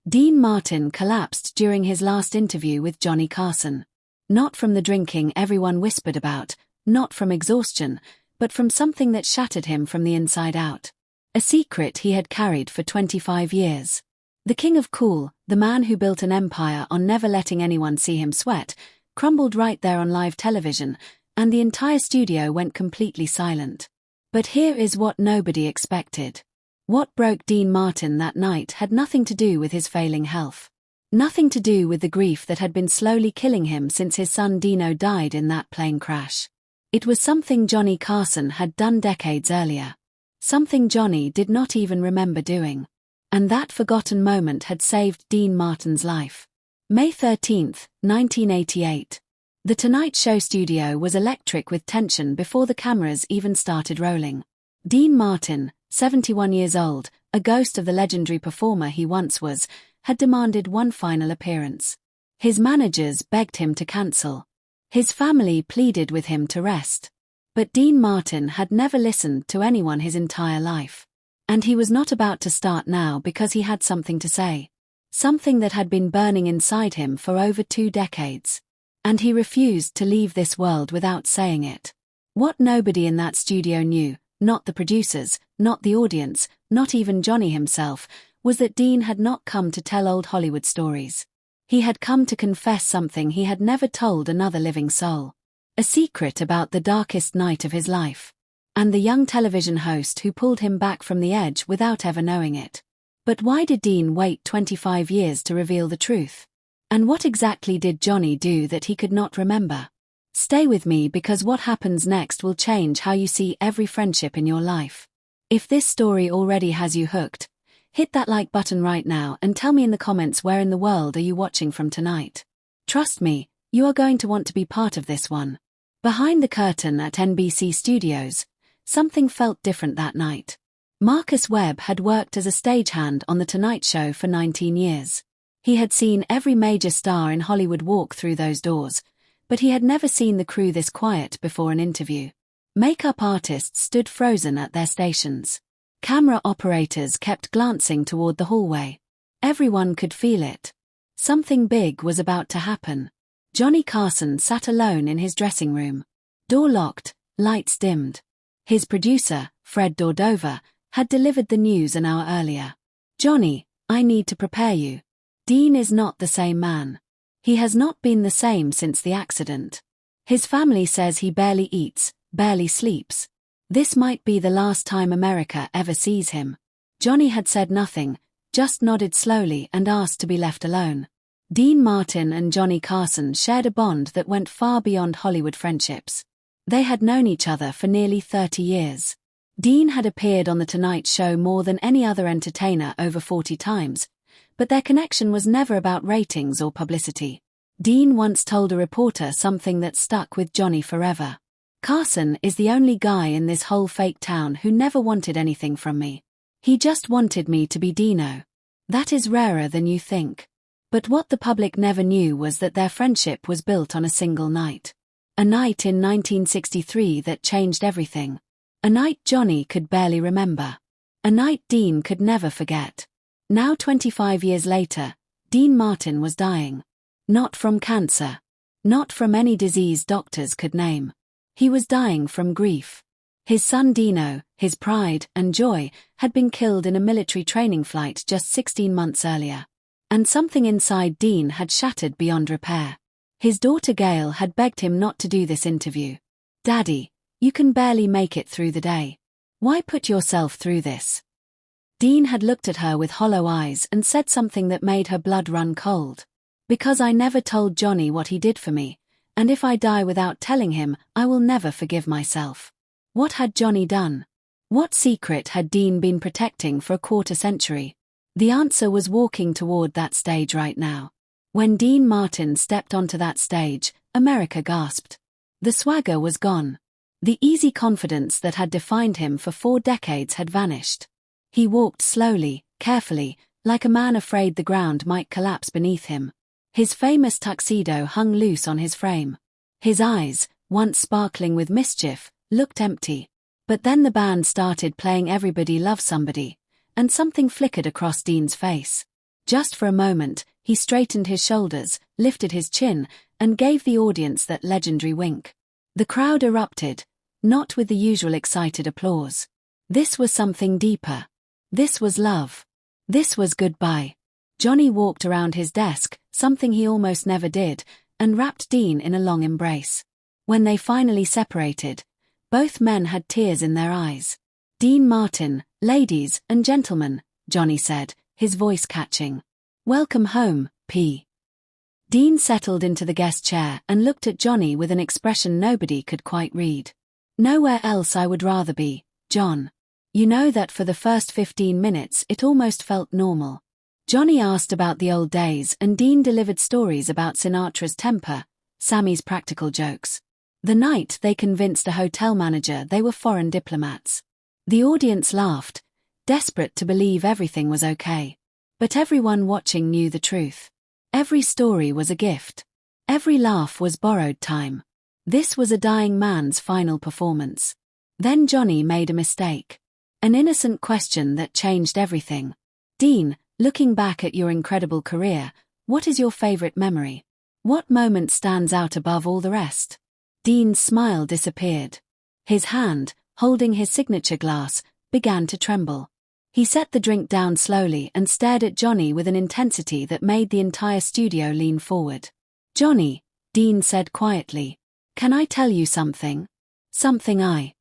Dean Martin collapsed during his last interview with Johnny Carson. Not from the drinking everyone whispered about, not from exhaustion, but from something that shattered him from the inside out. A secret he had carried for 25 years. The king of cool, the man who built an empire on never letting anyone see him sweat, crumbled right there on live television, and the entire studio went completely silent. But here is what nobody expected. What broke Dean Martin that night had nothing to do with his failing health. Nothing to do with the grief that had been slowly killing him since his son Dino died in that plane crash. It was something Johnny Carson had done decades earlier. Something Johnny did not even remember doing. And that forgotten moment had saved Dean Martin's life. May 13, 1988. The Tonight Show studio was electric with tension before the cameras even started rolling. Dean Martin, 71 years old, a ghost of the legendary performer he once was, had demanded one final appearance. His managers begged him to cancel. His family pleaded with him to rest. But Dean Martin had never listened to anyone his entire life. And he was not about to start now because he had something to say. Something that had been burning inside him for over 2 decades. And he refused to leave this world without saying it. What nobody in that studio knew, not the producers, not the audience, not even Johnny himself, was that Dean had not come to tell old Hollywood stories. He had come to confess something he had never told another living soul. A secret about the darkest night of his life. And the young television host who pulled him back from the edge without ever knowing it. But why did Dean wait 25 years to reveal the truth? And what exactly did Johnny do that he could not remember? Stay with me because what happens next will change how you see every friendship in your life. If this story already has you hooked, hit that like button right now and tell me in the comments where in the world are you watching from tonight. Trust me, you are going to want to be part of this one. Behind the curtain at NBC Studios, something felt different that night. Marcus Webb had worked as a stagehand on The Tonight Show for 19 years. He had seen every major star in Hollywood walk through those doors, but he had never seen the crew this quiet before an interview. Makeup artists stood frozen at their stations. Camera operators kept glancing toward the hallway. Everyone could feel it. Something big was about to happen. Johnny Carson sat alone in his dressing room. Door locked, lights dimmed. His producer, Fred Dordover, had delivered the news an hour earlier. "Johnny, I need to prepare you. Dean is not the same man. He has not been the same since the accident. His family says he barely eats, barely sleeps. This might be the last time America ever sees him." Johnny had said nothing, just nodded slowly and asked to be left alone. Dean Martin and Johnny Carson shared a bond that went far beyond Hollywood friendships. They had known each other for nearly 30 years. Dean had appeared on The Tonight Show more than any other entertainer over 40 times, but their connection was never about ratings or publicity. Dean once told a reporter something that stuck with Johnny forever. "Carson is the only guy in this whole fake town who never wanted anything from me. He just wanted me to be Dino. That is rarer than you think." But what the public never knew was that their friendship was built on a single night. A night in 1963 that changed everything. A night Johnny could barely remember. A night Dean could never forget. Now 25 years later, Dean Martin was dying. Not from cancer. Not from any disease doctors could name. He was dying from grief. His son Dino, his pride and joy, had been killed in a military training flight just 16 months earlier. And something inside Dean had shattered beyond repair. His daughter Gail had begged him not to do this interview. "Daddy, you can barely make it through the day. Why put yourself through this?" Dean had looked at her with hollow eyes and said something that made her blood run cold. "Because I never told Johnny what he did for me. And if I die without telling him, I will never forgive myself." What had Johnny done? What secret had Dean been protecting for a quarter century? The answer was walking toward that stage right now. When Dean Martin stepped onto that stage, America gasped. The swagger was gone. The easy confidence that had defined him for 4 decades had vanished. He walked slowly, carefully, like a man afraid the ground might collapse beneath him. His famous tuxedo hung loose on his frame. His eyes, once sparkling with mischief, looked empty. But then the band started playing Everybody Loves Somebody, and something flickered across Dean's face. Just for a moment, he straightened his shoulders, lifted his chin, and gave the audience that legendary wink. The crowd erupted, not with the usual excited applause. This was something deeper. This was love. This was goodbye. Johnny walked around his desk, something he almost never did, and wrapped Dean in a long embrace. When they finally separated, both men had tears in their eyes. "Dean Martin, ladies and gentlemen," Johnny said, his voice catching. "Welcome home, P." Dean settled into the guest chair and looked at Johnny with an expression nobody could quite read. "Nowhere else I would rather be, John. You know that for the first 15 minutes it almost felt normal." Johnny asked about the old days and Dean delivered stories about Sinatra's temper, Sammy's practical jokes. The night they convinced a hotel manager they were foreign diplomats. The audience laughed, desperate to believe everything was okay. But everyone watching knew the truth. Every story was a gift. Every laugh was borrowed time. This was a dying man's final performance. Then Johnny made a mistake. An innocent question that changed everything. "Dean, looking back at your incredible career, what is your favorite memory? What moment stands out above all the rest?" Dean's smile disappeared. His hand, holding his signature glass, began to tremble. He set the drink down slowly and stared at Johnny with an intensity that made the entire studio lean forward. "Johnny," Dean said quietly, "can I tell you something? Something I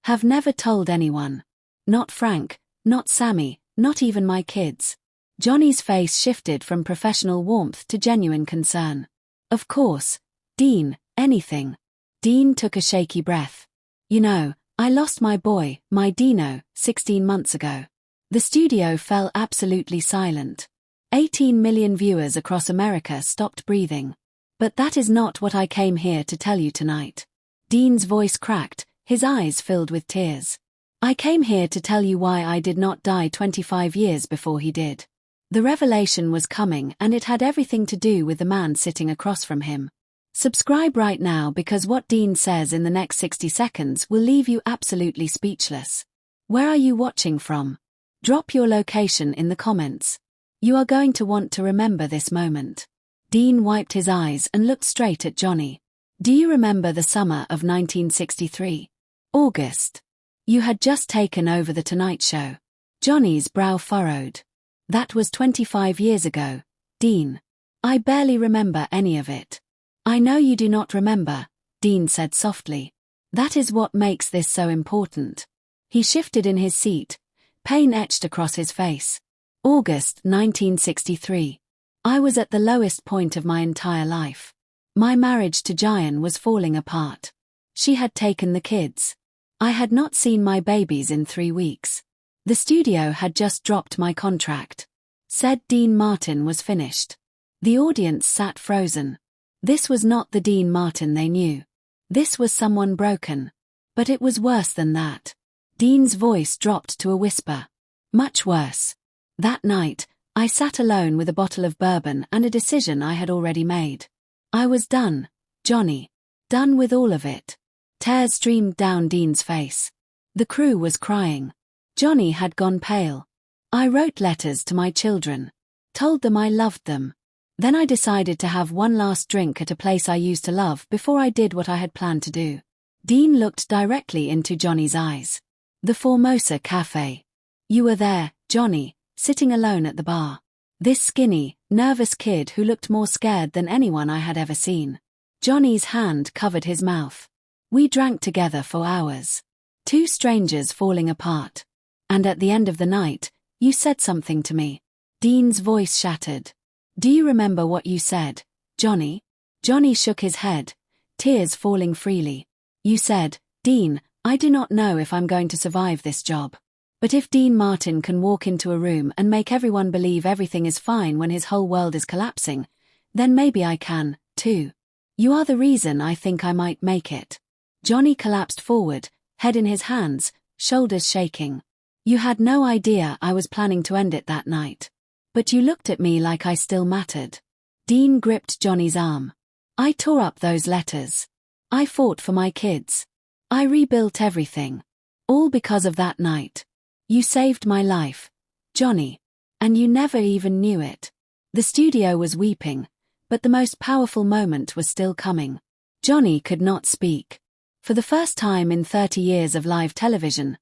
have never told anyone. Not Frank, not Sammy, not even my kids." Johnny's face shifted from professional warmth to genuine concern. "Of course, Dean, anything." Dean took a shaky breath. "You know, I lost my boy, my Dino, 16 months ago." The studio fell absolutely silent. 18 million viewers across America stopped breathing. "But that is not what I came here to tell you tonight." Dean's voice cracked, his eyes filled with tears. "I came here to tell you why I did not die 25 years before he did." The revelation was coming and it had everything to do with the man sitting across from him. Subscribe right now because what Dean says in the next 60 seconds will leave you absolutely speechless. Where are you watching from? Drop your location in the comments. You are going to want to remember this moment. Dean wiped his eyes and looked straight at Johnny. "Do you remember the summer of 1963? August. You had just taken over The Tonight Show." Johnny's brow furrowed. "That was 25 years ago, Dean. I barely remember any of it." "I know you do not remember," Dean said softly. "That is what makes this so important." He shifted in his seat, pain etched across his face. "August 1963. I was at the lowest point of my entire life. My marriage to Jian was falling apart. She had taken the kids. I had not seen my babies in 3 weeks. The studio had just dropped my contract." Said Dean Martin was finished. The audience sat frozen. This was not the Dean Martin they knew. This was someone broken. But it was worse than that. Dean's voice dropped to a whisper. "Much worse. That night, I sat alone with a bottle of bourbon and a decision I had already made. I was done, Johnny. Done with all of it." Tears streamed down Dean's face. The crew was crying. Johnny had gone pale. "I wrote letters to my children. Told them I loved them. Then I decided to have one last drink at a place I used to love before I did what I had planned to do." Dean looked directly into Johnny's eyes. "The Formosa Cafe. You were there, Johnny, sitting alone at the bar. This skinny, nervous kid who looked more scared than anyone I had ever seen." Johnny's hand covered his mouth. "We drank together for hours. Two strangers falling apart. And at the end of the night, you said something to me." Dean's voice shattered. "Do you remember what you said, Johnny?" Johnny shook his head, tears falling freely. "You said, 'Dean, I do not know if I'm going to survive this job. But if Dean Martin can walk into a room and make everyone believe everything is fine when his whole world is collapsing, then maybe I can, too. You are the reason I think I might make it.'" Johnny collapsed forward, head in his hands, shoulders shaking. "You had no idea I was planning to end it that night. But you looked at me like I still mattered." Dean gripped Johnny's arm. "I tore up those letters. I fought for my kids. I rebuilt everything. All because of that night. You saved my life, Johnny. And you never even knew it." The studio was weeping, but the most powerful moment was still coming. Johnny could not speak. For the first time in 30 years of live television,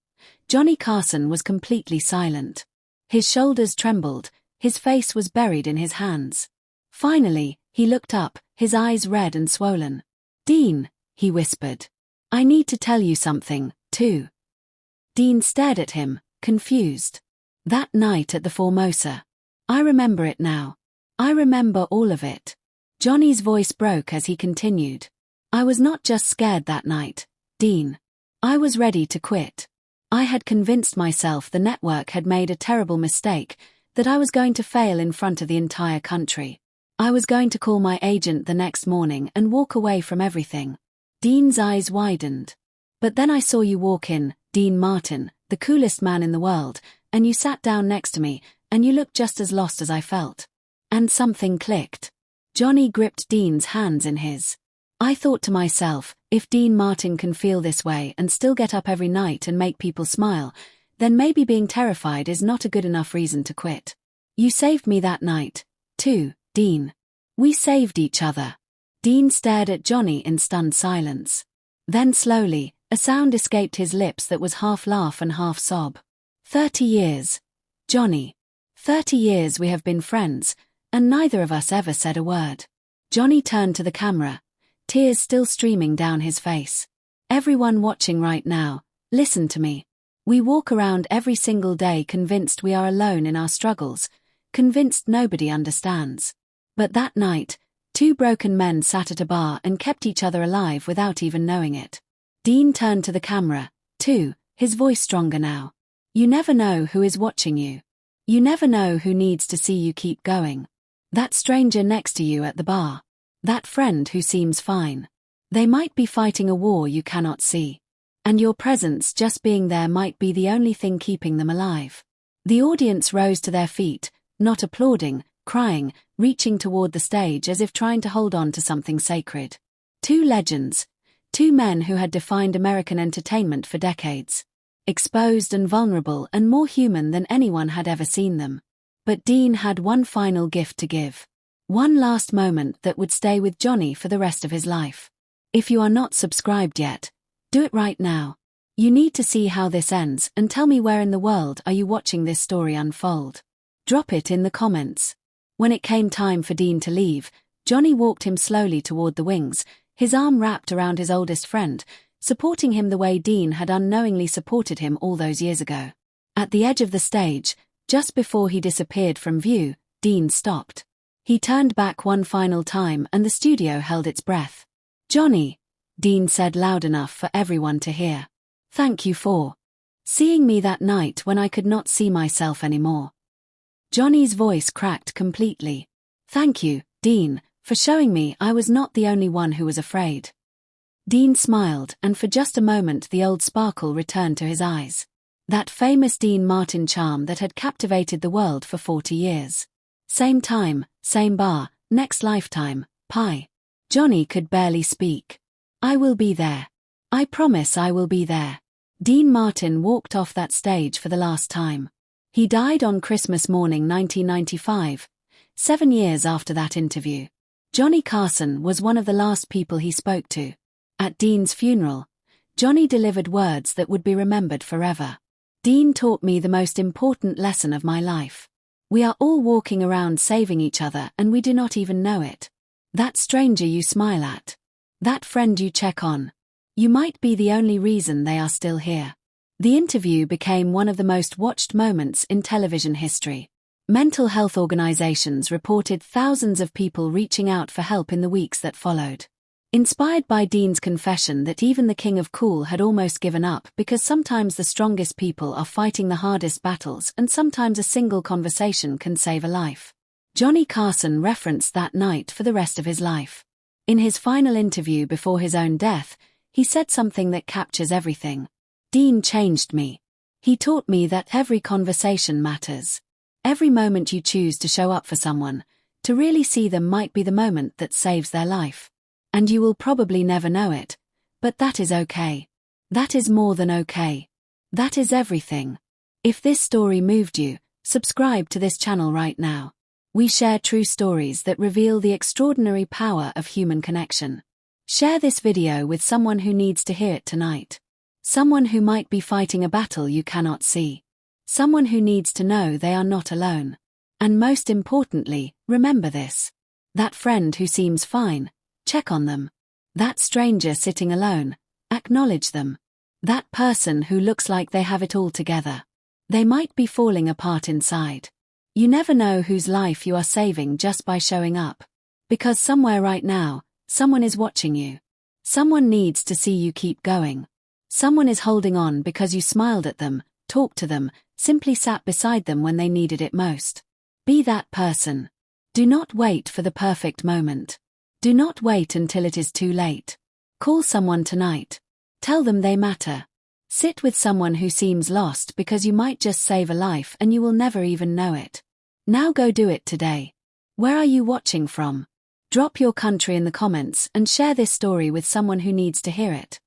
Johnny Carson was completely silent. His shoulders trembled, his face was buried in his hands. Finally, he looked up, his eyes red and swollen. "Dean," he whispered. "I need to tell you something, too." Dean stared at him, confused. That night at the Formosa. I remember it now. I remember all of it. Johnny's voice broke as he continued. "I was not just scared that night, Dean. I was ready to quit. I had convinced myself the network had made a terrible mistake, that I was going to fail in front of the entire country. I was going to call my agent the next morning and walk away from everything." Dean's eyes widened. "But then I saw you walk in, Dean Martin, the coolest man in the world, and you sat down next to me, and you looked just as lost as I felt. And something clicked." Johnny gripped Dean's hands in his. "I thought to myself, if Dean Martin can feel this way and still get up every night and make people smile, then maybe being terrified is not a good enough reason to quit. You saved me that night, too, Dean. We saved each other." Dean stared at Johnny in stunned silence. Then slowly, a sound escaped his lips that was half laugh and half sob. 30 years. Johnny. 30 years we have been friends, and neither of us ever said a word." Johnny turned to the camera, tears still streaming down his face. "Everyone watching right now, listen to me. We walk around every single day convinced we are alone in our struggles, convinced nobody understands. But that night, two broken men sat at a bar and kept each other alive without even knowing it." Dean turned to the camera, too, his voice stronger now. "You never know who is watching you. You never know who needs to see you keep going. That stranger next to you at the bar. That friend who seems fine. They might be fighting a war you cannot see. And your presence just being there might be the only thing keeping them alive." The audience rose to their feet, not applauding, crying, reaching toward the stage as if trying to hold on to something sacred. Two legends. Two men who had defined American entertainment for decades. Exposed and vulnerable and more human than anyone had ever seen them. But Dean had one final gift to give. One last moment that would stay with Johnny for the rest of his life. If you are not subscribed yet, do it right now. You need to see how this ends and tell me where in the world are you watching this story unfold. Drop it in the comments. When it came time for Dean to leave, Johnny walked him slowly toward the wings, his arm wrapped around his oldest friend, supporting him the way Dean had unknowingly supported him all those years ago. At the edge of the stage, just before he disappeared from view, Dean stopped. He turned back one final time and the studio held its breath. "Johnny," Dean said loud enough for everyone to hear. "Thank you for seeing me that night when I could not see myself anymore." Johnny's voice cracked completely. "Thank you, Dean, for showing me I was not the only one who was afraid." Dean smiled, and for just a moment the old sparkle returned to his eyes. That famous Dean Martin charm that had captivated the world for 40 years. Same time, same bar, next lifetime, pie. Johnny could barely speak. "I will be there. I promise I will be there." Dean Martin walked off that stage for the last time. He died on Christmas morning 1995, 7 years after that interview. Johnny Carson was one of the last people he spoke to. At Dean's funeral, Johnny delivered words that would be remembered forever. "Dean taught me the most important lesson of my life. We are all walking around saving each other and we do not even know it. That stranger you smile at. That friend you check on. You might be the only reason they are still here." The interview became one of the most watched moments in television history. Mental health organizations reported thousands of people reaching out for help in the weeks that followed. Inspired by Dean's confession that even the king of cool had almost given up because sometimes the strongest people are fighting the hardest battles and sometimes a single conversation can save a life. Johnny Carson referenced that night for the rest of his life. In his final interview before his own death, he said something that captures everything. "Dean changed me. He taught me that every conversation matters. Every moment you choose to show up for someone, to really see them might be the moment that saves their life. And you will probably never know it, but that is okay. That is more than okay. That is everything." If this story moved you, subscribe to this channel right now. We share true stories that reveal the extraordinary power of human connection. Share this video with someone who needs to hear it tonight. Someone who might be fighting a battle you cannot see. Someone who needs to know they are not alone. And most importantly, remember this. That friend who seems fine, check on them. That stranger sitting alone, acknowledge them. That person who looks like they have it all together. They might be falling apart inside. You never know whose life you are saving just by showing up. Because somewhere right now, someone is watching you. Someone needs to see you keep going. Someone is holding on because you smiled at them, talked to them, simply sat beside them when they needed it most. Be that person. Do not wait for the perfect moment. Do not wait until it is too late. Call someone tonight. Tell them they matter. Sit with someone who seems lost because you might just save a life and you will never even know it. Now go do it today. Where are you watching from? Drop your country in the comments and share this story with someone who needs to hear it.